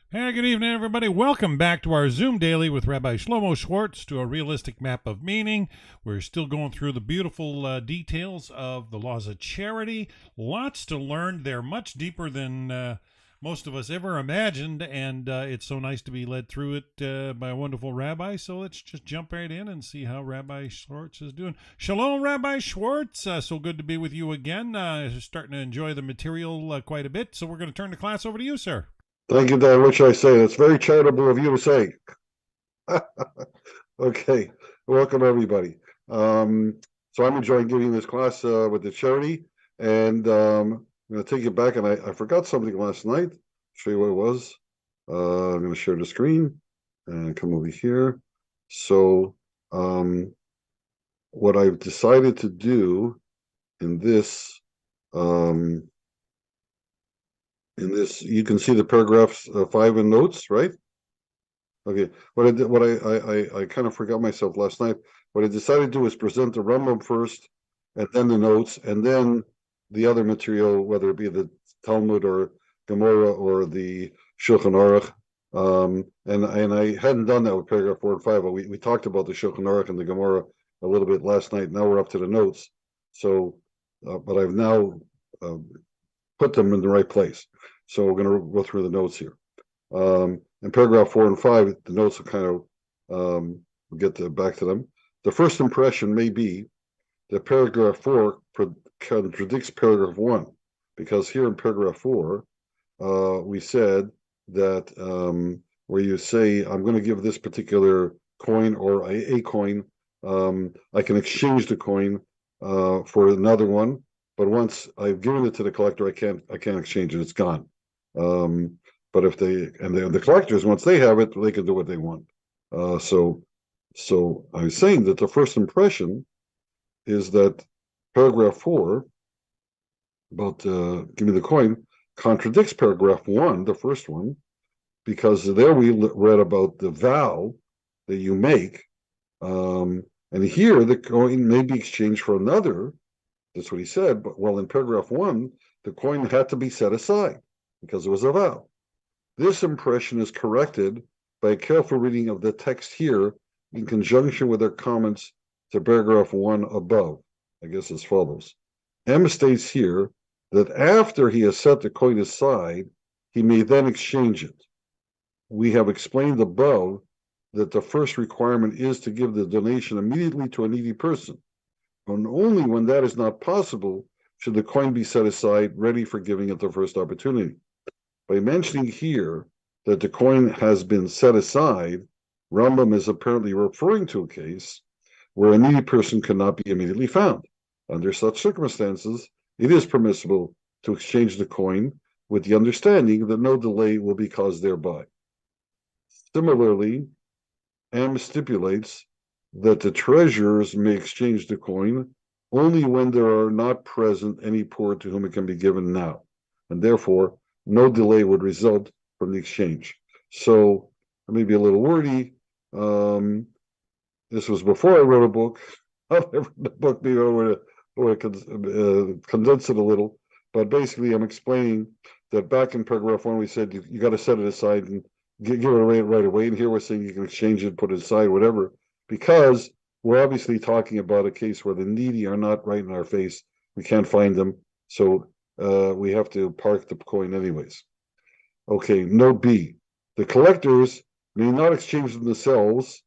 Hey, good evening, everybody. Welcome back to our Zoom Daily with Rabbi Shlomo Schwartz to a realistic map of meaning. We're still going through the beautiful details of the laws of charity. Lots to learn. They're much deeper than most of us ever imagined, and it's so nice to be led through it by a wonderful rabbi. So let's just jump right in and see how Rabbi Schwartz is doing. Shalom, Rabbi Schwartz. So good to be with you again. Starting to enjoy the material quite a bit. So we're going to turn the class over to you, sir. Thank you, Dan. What should I say? That's very charitable of you to say. Okay, welcome everybody. So I'm enjoying giving this class with the charity, and I'm going to take you back. And I forgot something last night. Show you what it was. I'm going to share the screen and come over here. So what I've decided to do in this, you can see the paragraphs 5 in notes, right? Okay, what I did, I kind of forgot myself last night. What I decided to do is present the Rambam first, and then the notes, and then the other material, whether it be the Talmud or Gemara or the Shulchan Aruch. And I hadn't done that with paragraph 4 and 5, but we talked about the Shulchan Aruch and the Gemara a little bit last night. Now we're up to the notes. So, but I've now put them in the right place. So we're going to go through the notes here. In paragraph 4 and 5, the notes will kind of back to them. The first impression may be that paragraph 4 contradicts paragraph 1, because here in paragraph 4, we said that where you say, I'm going to give this particular coin or a coin, I can exchange the coin for another one, but once I've given it to the collector, I can't exchange it. It's gone. But if the collectors, once they have it, they can do what they want. So I was saying that the first impression is that paragraph 4 about give me the coin contradicts paragraph 1, the first one, because there we read about the vow that you make, and here the coin may be exchanged for another. That's what he said. But well, in paragraph 1, the coin had to be set aside because it was a vow. This impression is corrected by a careful reading of the text here in conjunction with their comments to paragraph 1 above, I guess as follows. M states here that after he has set the coin aside, he may then exchange it. We have explained above that the first requirement is to give the donation immediately to a needy person, and only when that is not possible should the coin be set aside, ready for giving at the first opportunity. By mentioning here that the coin has been set aside, Rambam is apparently referring to a case where a needy person cannot be immediately found. Under such circumstances, it is permissible to exchange the coin with the understanding that no delay will be caused thereby. Similarly, M stipulates that the treasurers may exchange the coin only when there are not present any poor to whom it can be given now, and therefore no delay would result from the exchange. So I may be a little wordy. This was before I wrote a book. I've written a book, maybe I would condense it a little. But basically, I'm explaining that back in paragraph 1, we said you got to set it aside and give it away right away. And here we're saying you can exchange it, put it aside, whatever, because we're obviously talking about a case where the needy are not right in our face. We can't find them. So we have to park the coin anyways. Okay, note B. The collectors may not exchange themselves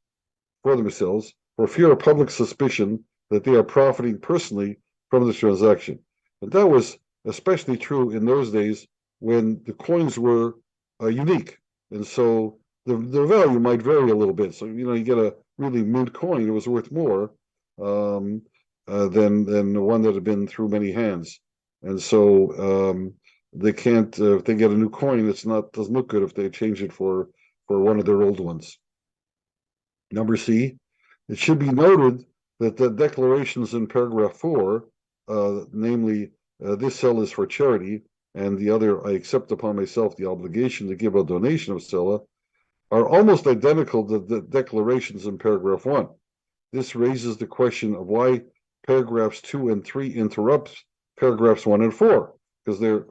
for fear of public suspicion that they are profiting personally from this transaction. And that was especially true in those days when the coins were unique. And so the value might vary a little bit. So, you get a really mint coin, it was worth more than the one that had been through many hands. And so they can't, if they get a new coin, doesn't look good if they change it for one of their old ones. Number C, it should be noted that the declarations in paragraph 4, namely, this sell is for charity, and the other, I accept upon myself the obligation to give a donation of sella, are almost identical to the declarations in paragraph 1. This raises the question of why paragraphs 2 and 3 interrupt paragraphs 1 and 4, because they're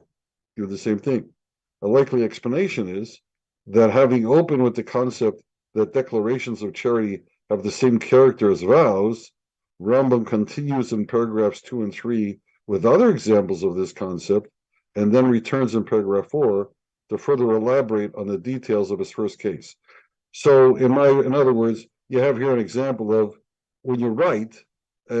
the same thing. A likely explanation is that having opened with the concept that declarations of charity have the same character as vows, Rambam continues in paragraphs 2 and 3 with other examples of this concept, and then returns in paragraph 4 to further elaborate on the details of his first case. So, in other words, you have here an example of when you write, it's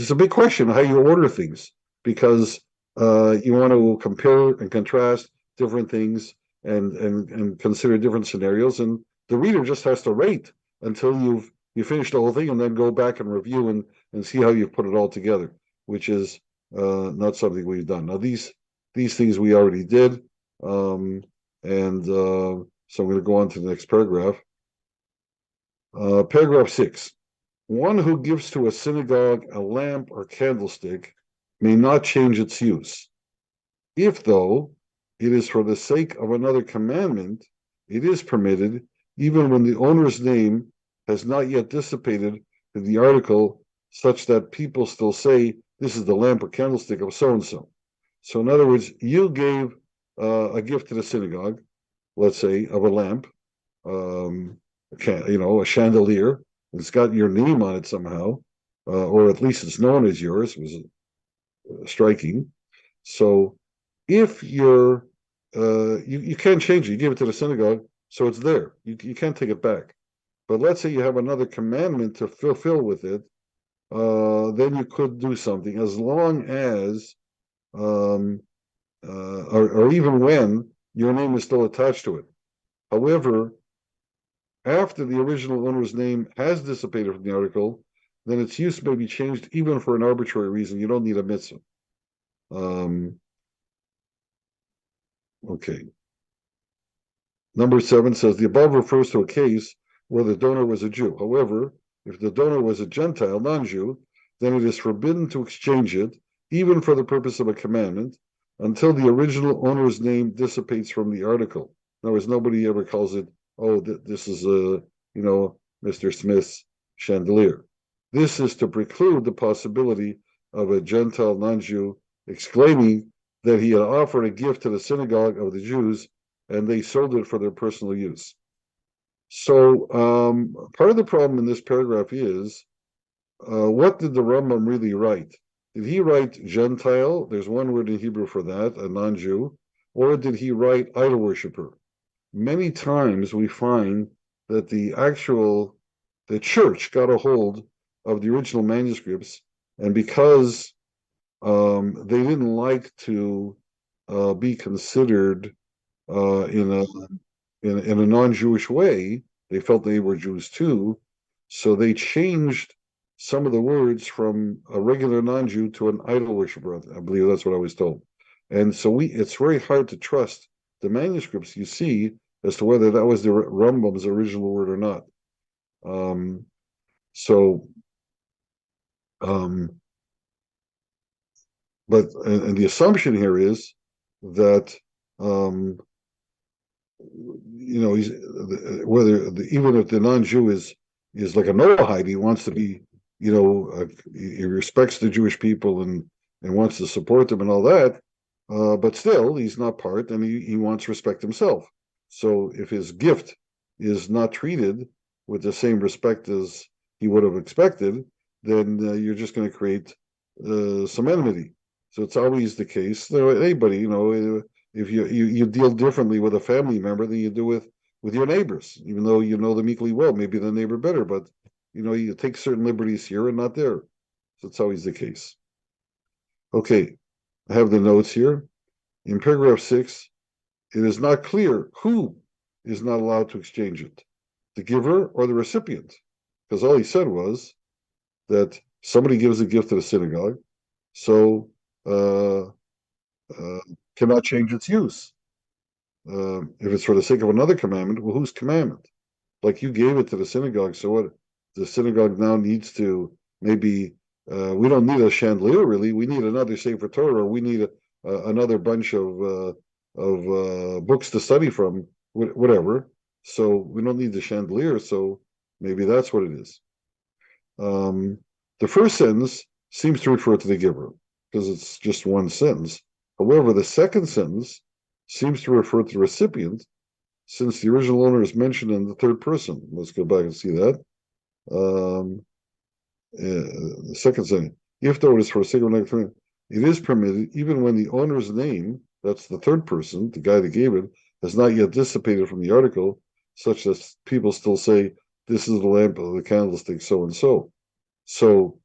a big question how you order things, because you want to compare and contrast different things and consider different scenarios, and the reader just has to wait until you finish the whole thing and then go back and review and see how you've put it all together, which is not something we've done. Now these things we already did, and so I'm going to go on to the next paragraph. Paragraph 6. One who gives to a synagogue a lamp or candlestick may not change its use. If, though, it is for the sake of another commandment, it is permitted, even when the owner's name has not yet dissipated to the article, such that people still say, this is the lamp or candlestick of so-and-so. So in other words, you gave a gift to the synagogue, let's say, of a lamp, a chandelier. It's got your name on it somehow, or at least it's known as yours. It was striking. So if you can't change it, you give it to the synagogue, so it's there. You can't take it back. But let's say you have another commandment to fulfill with it, then you could do something as long as, or even when your name is still attached to it. However, after the original owner's name has dissipated from the article, then its use may be changed even for an arbitrary reason. You don't need a mitzvah. Okay. Number 7 says the above refers to a case where the donor was a Jew. However, if the donor was a Gentile, non-Jew, then it is forbidden to exchange it, even for the purpose of a commandment, until the original owner's name dissipates from the article. In other words, nobody ever calls it, oh, this is Mr. Smith's chandelier. This is to preclude the possibility of a Gentile non-Jew exclaiming that he had offered a gift to the synagogue of the Jews and they sold it for their personal use. So part of the problem in this paragraph is, what did the Rambam really write? Did he write Gentile? There's one word in Hebrew for that, a non-Jew. Or did he write idol worshiper? Many times we find that the church got a hold of the original manuscripts, and because they didn't like to be considered in a non-Jewish way, they felt they were Jews too, so they changed some of the words from a regular non-Jew to an idol worshiper. I believe that's what I was told. And so it's very hard to trust the manuscripts you see as to whether that was the Rambam's original word or not. But the assumption here is that even if the non-Jew is like a Noahide, he wants to be, he respects the Jewish people and wants to support them and all that, but still he's not part, and he wants respect himself. So if his gift is not treated with the same respect as he would have expected, then you're just going to create some enmity. So it's always the case. Anybody, if you deal differently with a family member than you do with your neighbors, even though you know them equally well, maybe the neighbor better, but you take certain liberties here and not there. So it's always the case. Okay, I have the notes here. In paragraph 6, it is not clear who is not allowed to exchange it, the giver or the recipient, because all he said was that somebody gives a gift to the synagogue, so cannot change its use. If it's for the sake of another commandment, well, whose commandment? Like you gave it to the synagogue, so what? The synagogue now needs to maybe, we don't need a chandelier really, we need another Sefer Torah, or we need another bunch of books to study from, whatever. So we don't need the chandelier, so maybe that's what it is. The first sentence seems to refer to the giver, because it's just one sentence. However, the second sentence seems to refer to the recipient, since the original owner is mentioned in the third person. Let's go back and see that. The second sentence. If though it is for a single negative, it is permitted even when the owner's name, that's the third person, the guy that gave it, has not yet dissipated from the article, such that people still say, this is the lamp of the candlestick, so and so. So,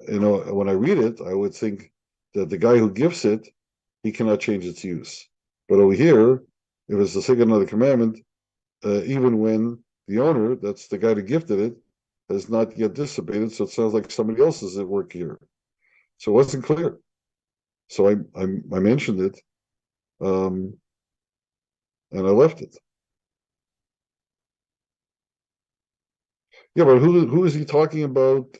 when I read it, I would think that the guy who gifts it, he cannot change its use. But over here, if it's the second of the commandment, even when the owner, that's the guy that gifted it, has not yet dissipated, so it sounds like somebody else is at work here. So it wasn't clear. So I mentioned it, and I left it. Yeah, but who is he talking about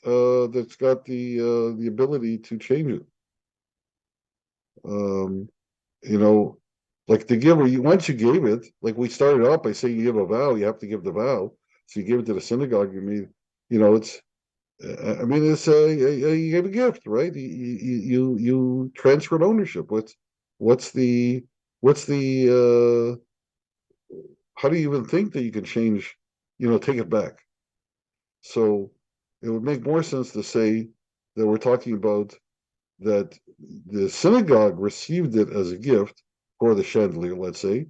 that's got the ability to change it? Like the giver, once you gave it, like we started out by saying you give a vow, you have to give the vow. So you give it to the synagogue. It's. It's you gave a gift, right? You transferred ownership. What's the how do you even think that you can change? Take it back. So it would make more sense to say that we're talking about that the synagogue received it as a gift for the chandelier, let's say,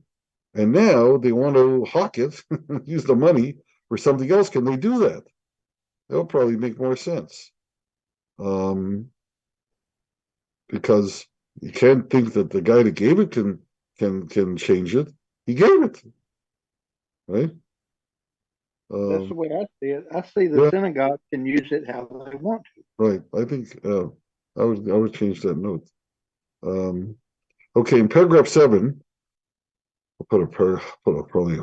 and now they want to hawk it, use the money for something else. Can they do that? That would probably make more sense. Because you can't think that the guy that gave it can change it. He gave it, right? That's the way I see it. I see the Yeah, synagogue can use it how they want to. right. I think I would change that note. Okay, in paragraph 7, I'll put a probably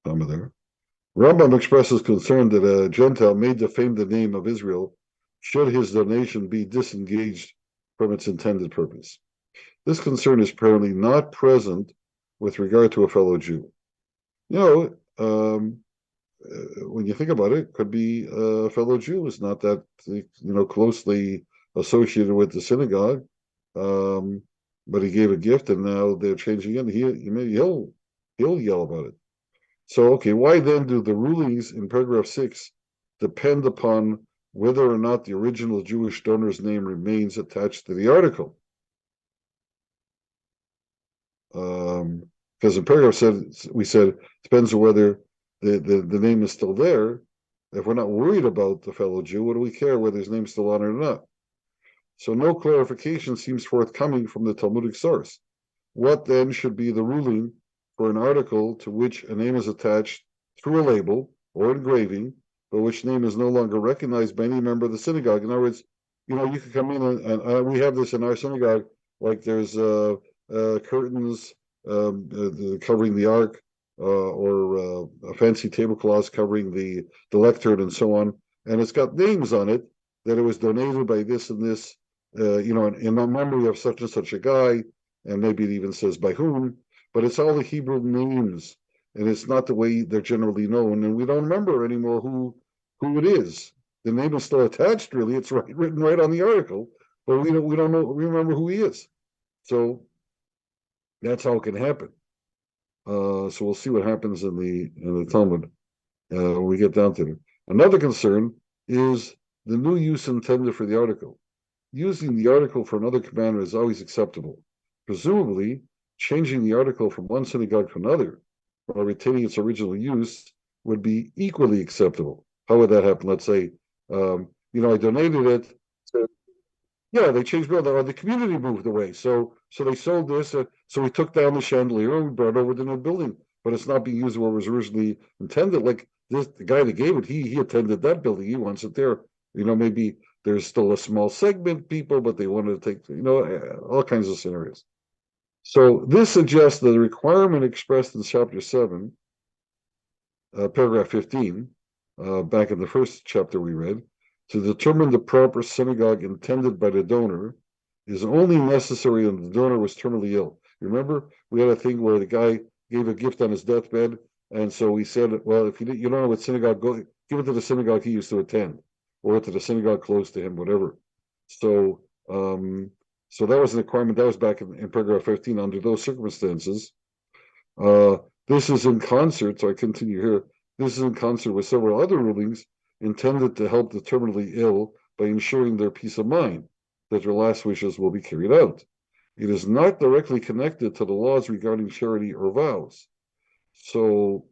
comma there. Rambam expresses concern that a Gentile may defame the name of Israel should his donation be disengaged from its intended purpose. This concern is apparently not present with regard to a fellow Jew. When you think about it, could be a fellow Jew is not that closely associated with the synagogue, but he gave a gift and now they're changing it. He'll yell about it. So okay, why then do the rulings in paragraph 6 depend upon whether or not the original Jewish donor's name remains attached to the article? Because in paragraph we said it depends on whether the name is still there. If we're not worried about the fellow Jew, what do we care whether his name's still on it or not? So no clarification seems forthcoming from the Talmudic source. What then should be the ruling for an article to which a name is attached through a label or engraving, but which name is no longer recognized by any member of the synagogue? In other words, you could come in and we have this in our synagogue, like there's curtains covering the ark, or a fancy tablecloth covering the lectern and so on, and it's got names on it that it was donated by this and this, in the memory of such and such a guy, and maybe it even says by whom, but it's all the Hebrew names, and it's not the way they're generally known, and we don't remember anymore who it is. The name is still attached, really. It's written right on the article, but we don't remember who he is. So that's how it can happen. So we'll see what happens in the Talmud when we get down to it. Another concern is the new use intended for the article. Using the article for another commandment is always acceptable. Presumably, changing the article from one synagogue to another while retaining its original use would be equally acceptable. How would that happen? Let's say, I donated it. Yeah, they changed the community moved away. So they sold this. So we took down the chandelier and we brought it over to the new building, but it's not being used where it was originally intended. Like the guy that gave it, he attended that building. He wants it there. Maybe there's still a small segment people, but they wanted to take, all kinds of scenarios. So this suggests that the requirement expressed in chapter 7, paragraph 15, back in the first chapter we read, to determine the proper synagogue intended by the donor is only necessary when the donor was terminally ill. Remember, we had a thing where the guy gave a gift on his deathbed, and so we said, well, if you don't know what synagogue, give it to the synagogue he used to attend, or to the synagogue close to him, whatever. So So that was an requirement. That was back in paragraph 15. Under those circumstances, this is in concert. So I continue here. This is in concert with several other rulings intended to help the terminally ill by ensuring their peace of mind that their last wishes will be carried out. It is not directly connected to the laws regarding charity or vows. So,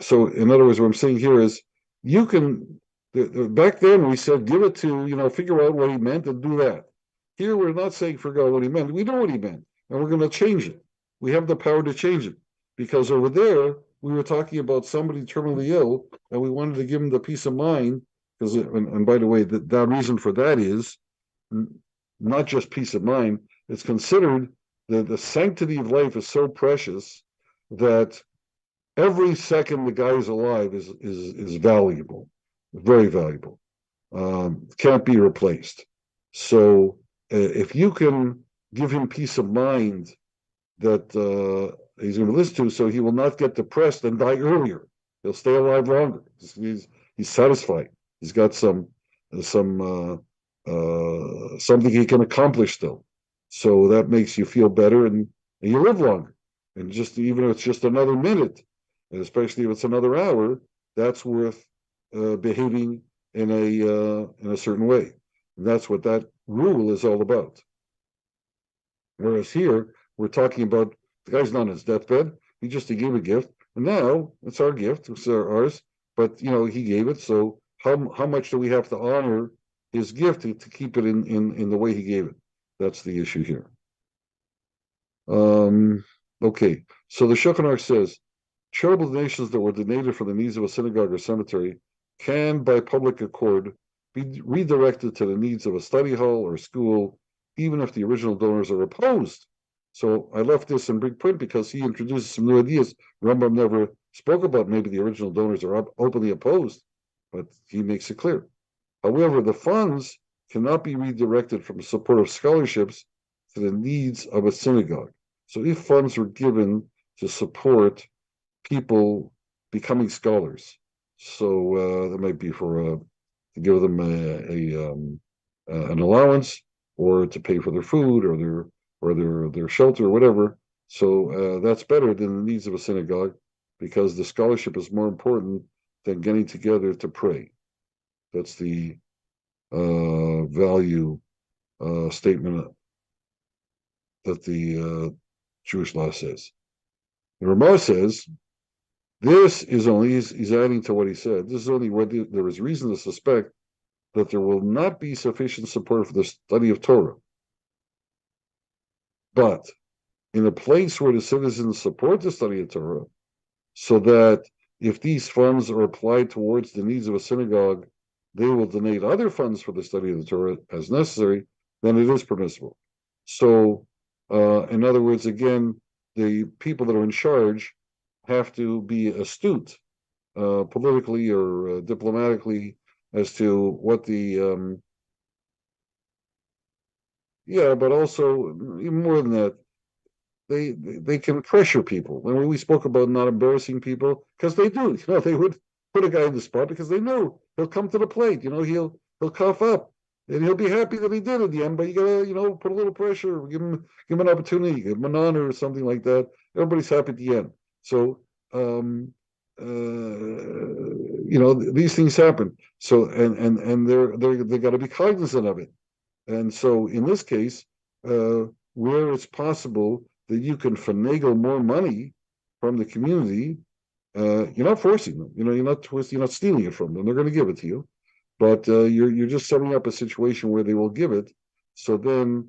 so in other words, what I'm saying here is, you can. Back then we said give it to, figure out what he meant and do that. Here we're not saying figure out what he meant. We know what he meant, and we're going to change it. We have the power to change it, because over there we were talking about somebody terminally ill, and we wanted to give him the peace of mind. Because, and by the way, that reason for that is not just peace of mind. It's considered that the sanctity of life is so precious that every second the guy is alive is valuable, very valuable. Can't be replaced. So if you can give him peace of mind that he's going to listen to, so he will not get depressed and die earlier. He'll stay alive longer. He's satisfied. He's got something he can accomplish still. So that makes you feel better, and you live longer. And just even if it's just another minute, and especially if it's another hour, that's worth behaving in a certain way. And that's what that rule is all about. Whereas here, we're talking about the guy's not on his deathbed. He gave a gift, and now it's our gift. It's ours. But he gave it. So how much do we have to honor his gift to keep it in the way he gave it? That's the issue here. Okay. So the Shulchan Aruch says, charitable donations that were donated for the needs of a synagogue or cemetery can, by public accord, be redirected to the needs of a study hall or school, even if the original donors are opposed. So I left this in big print because he introduces some new ideas. Rambam never spoke about. Maybe the original donors are openly opposed, but he makes it clear. However, the funds cannot be redirected from support of scholarships to the needs of a synagogue. So if funds were given to support people becoming scholars, so that might be to give them an allowance, or to pay for their food or their shelter or whatever. So that's better than the needs of a synagogue, because the scholarship is more important than getting together to pray. That's the value statement that the Jewish law says. The Ramah says, this is only, he's adding to what he said, this is only where there is reason to suspect that there will not be sufficient support for the study of Torah. But in a place where the citizens support the study of Torah, so that if these funds are applied towards the needs of a synagogue, they will donate other funds for the study of the Torah as necessary, then it is permissible. So, in other words, again, the people that are in charge have to be astute, politically or diplomatically, as to what the but also even more than that, they can pressure people. When we spoke about not embarrassing people, because they do, they would put a guy in the spot because they know he'll come to the plate. He'll cough up, and he'll be happy that he did at the end. But you gotta, put a little pressure, give him an opportunity, give him an honor or something like that. Everybody's happy at the end. So, these things happen. So, and they got to be cognizant of it. And so, in this case, where it's possible that you can finagle more money from the community, you're not forcing them. You're not stealing it from them. They're going to give it to you, but you're just setting up a situation where they will give it. So then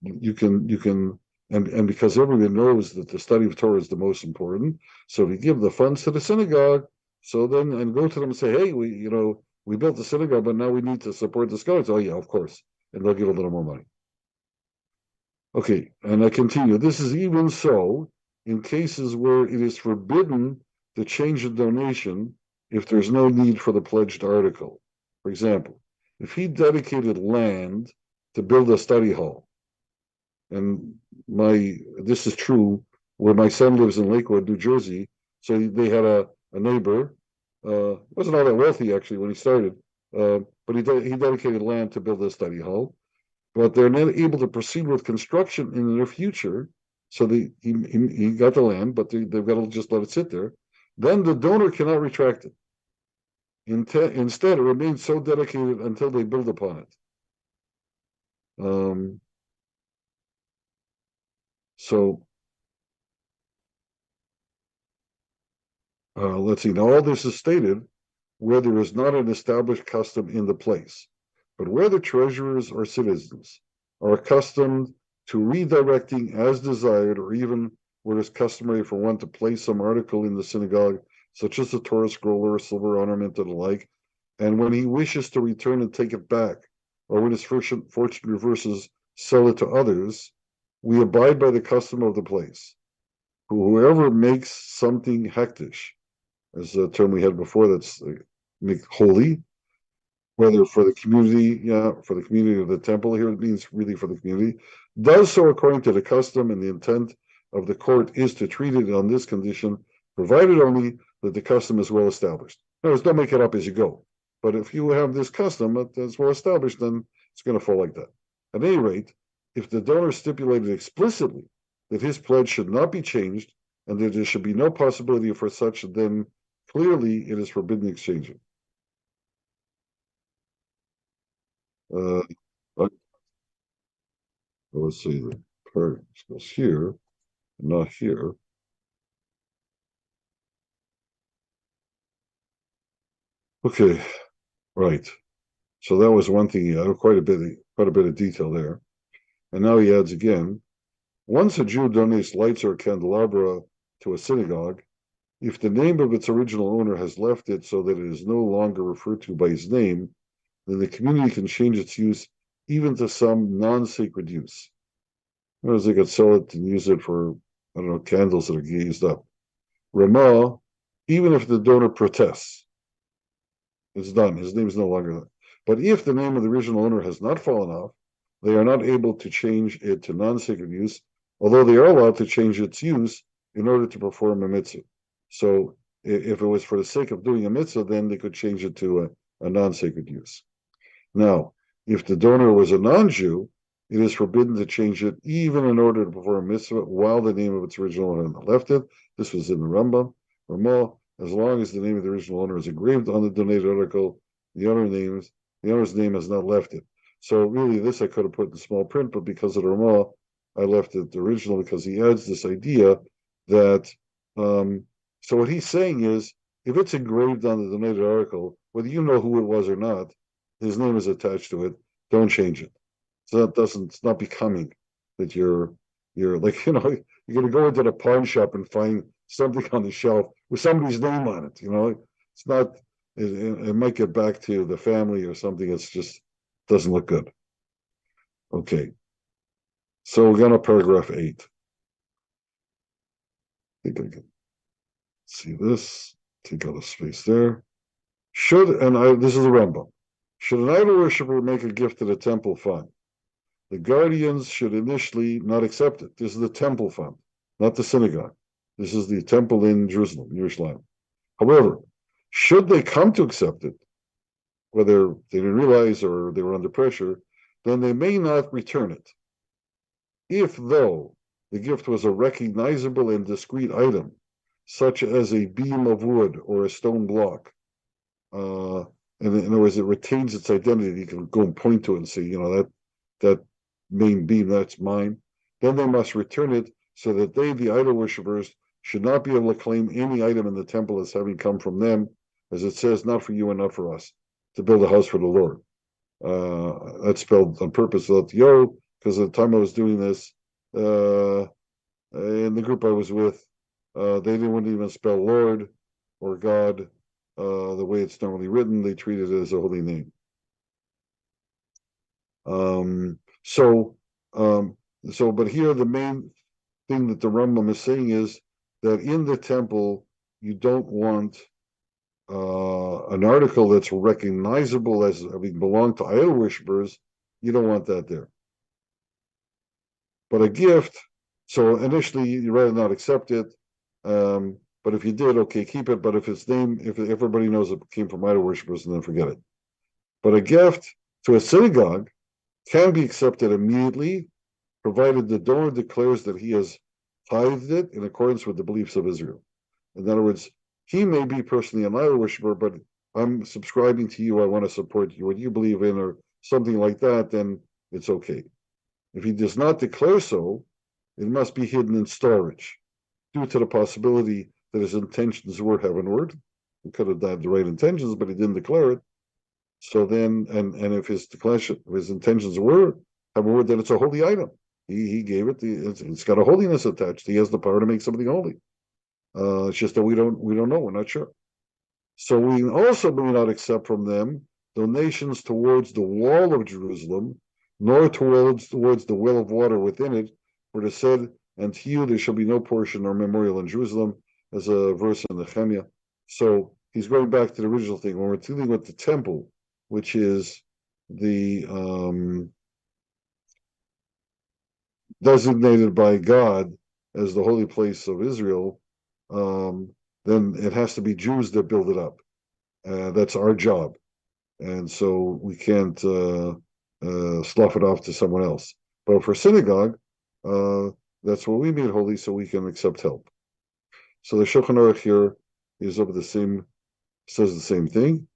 you can and because everyone knows that the study of Torah is the most important. So if you give the funds to the synagogue, so then and go to them and say, hey, we built the synagogue, but now we need to support the scholars. Oh yeah, of course, and they'll give a little more money. Okay, and I continue. This is even so in cases where it is forbidden to change a donation if there's no need for the pledged article. For example, if he dedicated land to build a study hall, and this is true where my son lives in Lakewood, New Jersey, so they had a neighbor wasn't all that wealthy actually when he started, but he dedicated land to build a study hall. But they're not able to proceed with construction in the near future. So he got the land, but they've got to just let it sit there. Then the donor cannot retract it. Instead, it remains so dedicated until they build upon it. So let's see. Now, all this is stated where there is not an established custom in the place, but where the treasurers or citizens are accustomed to redirecting as desired, or even where it is customary for one to place some article in the synagogue, such as a Torah scroll or a silver ornament and the like, and when he wishes to return and take it back, or when his fortune reverses, sell it to others, we abide by the custom of the place. Whoever makes something hektish, as a term we had before, that's make holy, whether for the community, for the community of the temple, here it means really for the community, does so according to the custom, and the intent of the court is to treat it on this condition, provided only that the custom is well established. In other words, don't make it up as you go. But if you have this custom that's well established, then it's going to fall like that. At any rate, if the donor stipulated explicitly that his pledge should not be changed and that there should be no possibility for such, then clearly it is forbidden exchanging. Let's see, the part goes here, not here. Okay, right. So that was one thing. He had quite a bit of detail there. And now he adds again, once a Jew donates lights or a candelabra to a synagogue, if the name of its original owner has left it so that it is no longer referred to by his name, then the community can change its use even to some non-sacred use. Whereas they could sell it and use it for, I don't know, candles that are used up. Ramah, even if the donor protests, it's done. His name is no longer there. But if the name of the original owner has not fallen off, they are not able to change it to non-sacred use, although they are allowed to change its use in order to perform a mitzvah. So if it was for the sake of doing a mitzvah, then they could change it to a non-sacred use. Now, if the donor was a non-Jew, it is forbidden to change it even in order to perform a mitzvah while the name of its original owner left it. This was in the Rambam. Ramah, as long as the name of the original owner is engraved on the donated article, the owner's name has not left it. So really, this I could have put in small print, but because of the Ramah, I left it original because he adds this idea that, so what he's saying is, if it's engraved on the donated article, whether you know who it was or not, his name is attached to it, don't change it. So it's not becoming that you're like, you're going to go into the pawn shop and find something on the shelf with somebody's name on it, it's not, it might get back to the family or something. It's just doesn't look good. Okay. So we're going to paragraph 8. I think I can see this. Take out a space there. This is a Rambam. Should an idol worshiper make a gift to the temple fund? The guardians should initially not accept it. This is the temple fund, not the synagogue. This is the temple in Jerusalem. However, should they come to accept it, whether they didn't realize or they were under pressure, then they may not return it. If, though, the gift was a recognizable and discrete item, such as a beam of wood or a stone block, and in other words, it retains its identity, you can go and point to it and say, that main beam, that's mine, then they must return it so that they, the idol worshippers, should not be able to claim any item in the temple as having come from them, as it says, not for you and not for us, to build a house for the Lord. That's spelled on purpose without the O, because at the time I was doing this, in the group I was with, they wouldn't even spell Lord or God the way it's normally written. They treat it as a holy name. But here the main thing that the Rambam is saying is that in the temple you don't want an article that's recognizable as having belonged to idol worshippers. You don't want that there. But a gift, so initially you'd rather not accept it, But if you did, okay, keep it. But if everybody knows it came from idol worshippers, then forget it. But a gift to a synagogue can be accepted immediately, provided the donor declares that he has tithed it in accordance with the beliefs of Israel. In other words, he may be personally an idol worshiper, but I'm subscribing to you. I want to support you. What you believe in, or something like that, then it's okay. If he does not declare so, it must be hidden in storage, due to the possibility that his intentions were heavenward. He could have had the right intentions, but he didn't declare it. So then, and if his intentions were heavenward, then it's a holy item. He gave it. It's got a holiness attached. He has the power to make something holy. It's just that we don't know. We're not sure. So we also may not accept from them donations towards the wall of Jerusalem, nor towards the well of water within it, for it is said, and to you there shall be no portion or memorial in Jerusalem, as a verse in Nehemiah. So he's going back to the original thing. When we're dealing with the temple, which is the designated by God as the holy place of Israel, then it has to be Jews that build it up. That's our job. And so we can't slough it off to someone else. But for synagogue, that's what we made holy, so we can accept help. So the Shulchan Aruch here is of says the same thing.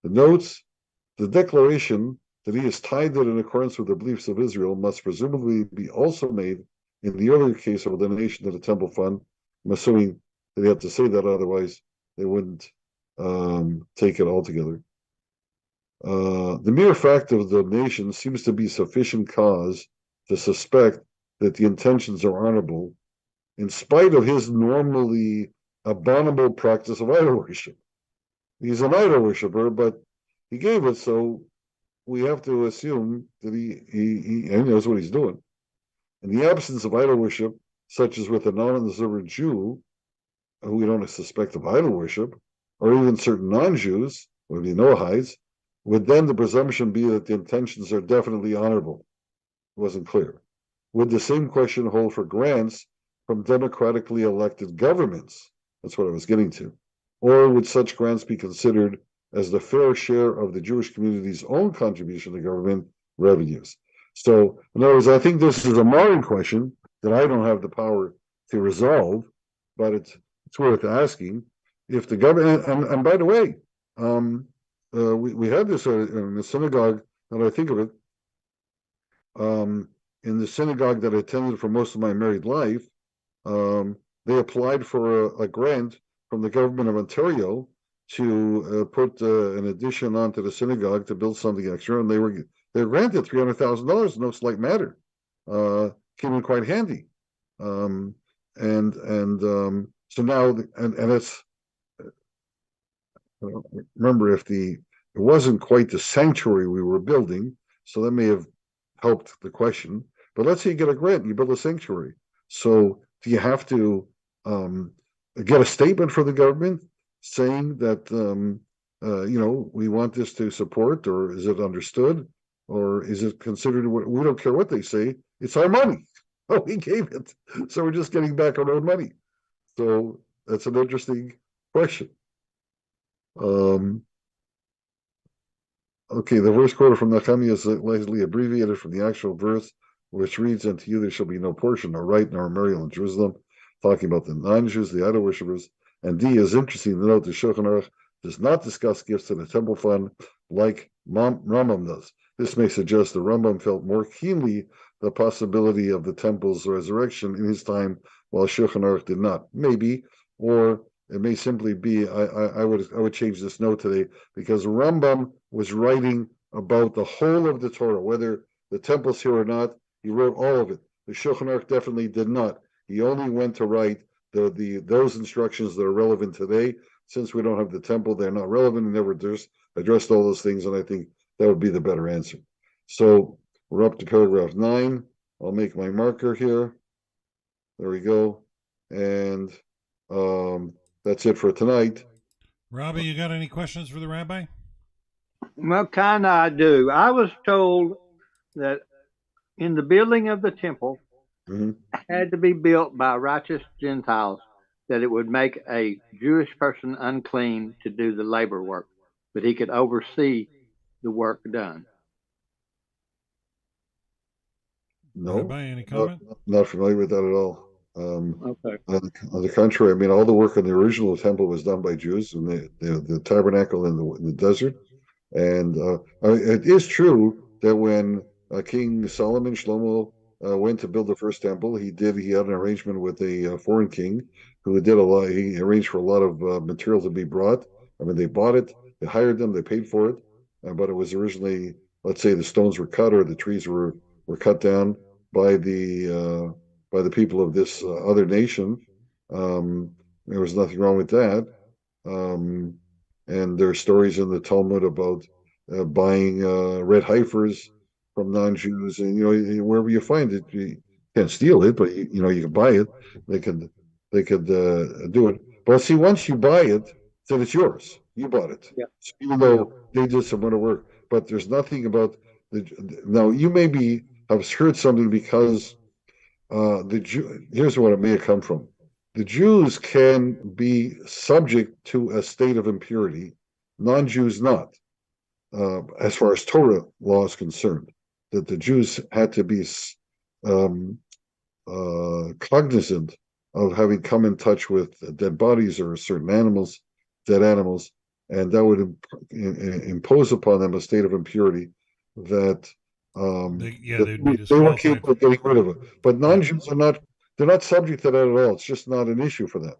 The notes, the declaration that he is tied in accordance with the beliefs of Israel must presumably be also made in the earlier case of a donation to the temple fund. I'm assuming that they have to say that, otherwise they wouldn't take it altogether. The mere fact of the donation seems to be sufficient cause to suspect that the intentions are honorable, in spite of his normally abominable practice of idol worship. He's an idol worshiper, but he gave it, so we have to assume that he knows what he's doing. In the absence of idol worship, such as with a non-observant Jew, who we don't suspect of idol worship, or even certain non-Jews, would be Noahites, would then the presumption be that the intentions are definitely honorable? It wasn't clear. Would the same question hold for grants from democratically elected governments? That's what I was getting to. Or would such grants be considered as the fair share of the Jewish community's own contribution to government revenues? So, in other words, I think this is a modern question that I don't have the power to resolve, but it's worth asking. If the government, and by the way, we had this in the synagogue, that I think of it, in the synagogue that I attended for most of my married life, they applied for a grant from the government of Ontario to put an addition onto the synagogue to build something extra, and they were granted $300,000, no slight matter. Came in quite handy, so now and it's. I don't remember if it wasn't quite the sanctuary we were building, so that may have helped the question. But let's say you get a grant, you build a sanctuary. So do you have to get a statement from the government saying that we want this to support, or is it understood, or is it considered? We don't care what they say. It's our money. Oh, we gave it, so we're just getting back our own money. So that's an interesting question. Okay, the verse quoted from Nehemiah is likely abbreviated from the actual verse, which reads, "And to you there shall be no portion, nor right, nor memorial in Jerusalem," talking about the non-Jews, the idol worshippers. And D is interesting to note the Shulchan Aruch does not discuss gifts to the temple fund like Rambam does. This may suggest the Rambam felt more keenly the possibility of the temple's resurrection in his time, while Shulchan Aruch did not. Maybe, or it may simply be, I would change this note today, because Rambam was writing about the whole of the Torah, whether the temple's here or not. He wrote all of it. The Shulchan Aruch definitely did not. He only went to write those instructions that are relevant today. Since we don't have the temple, they're not relevant. He never addressed all those things, and I think that would be the better answer. So we're up to paragraph 9. I'll make my marker here. There we go. And that's it for tonight. Rabbi, you got any questions for the rabbi? Well, kind of I do. I was told that in the building of the temple had to be built by righteous Gentiles. that it would make a Jewish person unclean to do the labor work, but he could oversee the work done. No, Rabbi, any comment? not familiar with that at all. Okay. On the contrary, I mean, all the work in the original temple was done by Jews, and the tabernacle in the desert. And I mean, it is true that when King Solomon, Shlomo, went to build the first temple, he had an arrangement with a foreign king who did a lot. He arranged for a lot of material to be brought. I mean, they bought it, they hired them, they paid for it, but it was originally, let's say, the stones were cut or the trees were cut down by the people of this other nation. There was nothing wrong with that. Um, and there are stories in the Talmud about buying red heifers from non-Jews, and wherever you find it, you can't steal it, but you can buy it. They could do it. But see, once you buy it, then it's yours. You bought it, Yeah. so even though they did some other work. But there's nothing about the. Now you maybe have heard something because here's what it may have come from. The Jews can be subject to a state of impurity, non-Jews not, as far as Torah law is concerned. That the Jews had to be um, cognizant of having come in touch with dead bodies or certain animals, dead animals, and that would impose upon them a state of impurity that They'd be they were disqualified. capable of getting rid of it. But Yeah. non-Jews are not; they're not subject to that at all. It's just not an issue for them.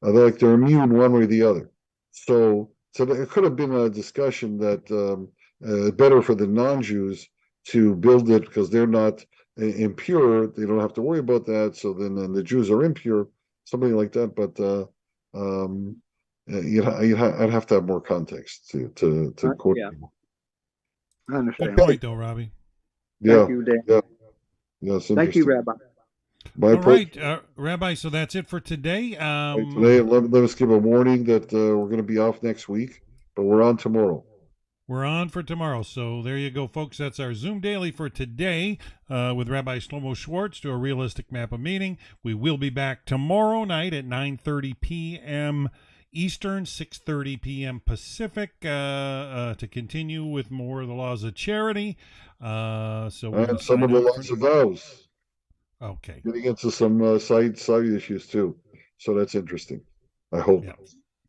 They're immune one way or the other. So it could have been a discussion that better for the non-Jews to build it because they're not impure. They don't have to worry about that. So then the Jews are impure, something like that. But I'd have to have more context to quote. Yeah, I Good understand. point, though, Robbie. Yeah, Thank you, Dan. yeah, it's Thank you, interesting. Rabbi. My All right, pleasure. Rabbi. So that's it for today. Today, let us give a warning that we're going to be off next week, but we're on tomorrow. We're on for tomorrow. So there you go, folks. That's our Zoom Daily for today with Rabbi Shlomo Schwartz to a realistic map of meaning. We will be back tomorrow night at 9:30 p.m. Eastern, 6:30 p.m. Pacific to continue with more of the laws of charity. So we're going And to some sign of the out laws of vows. Okay. Getting into some side issues too. So that's interesting. I hope. Yeah.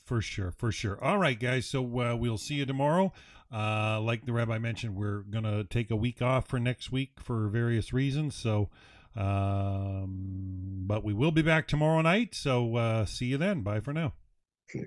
For sure, for sure. All right, guys. So we'll see you tomorrow. Like the rabbi mentioned, we're gonna take a week off for next week for various reasons. So, but we will be back tomorrow night. So see you then. Bye for now. Okay.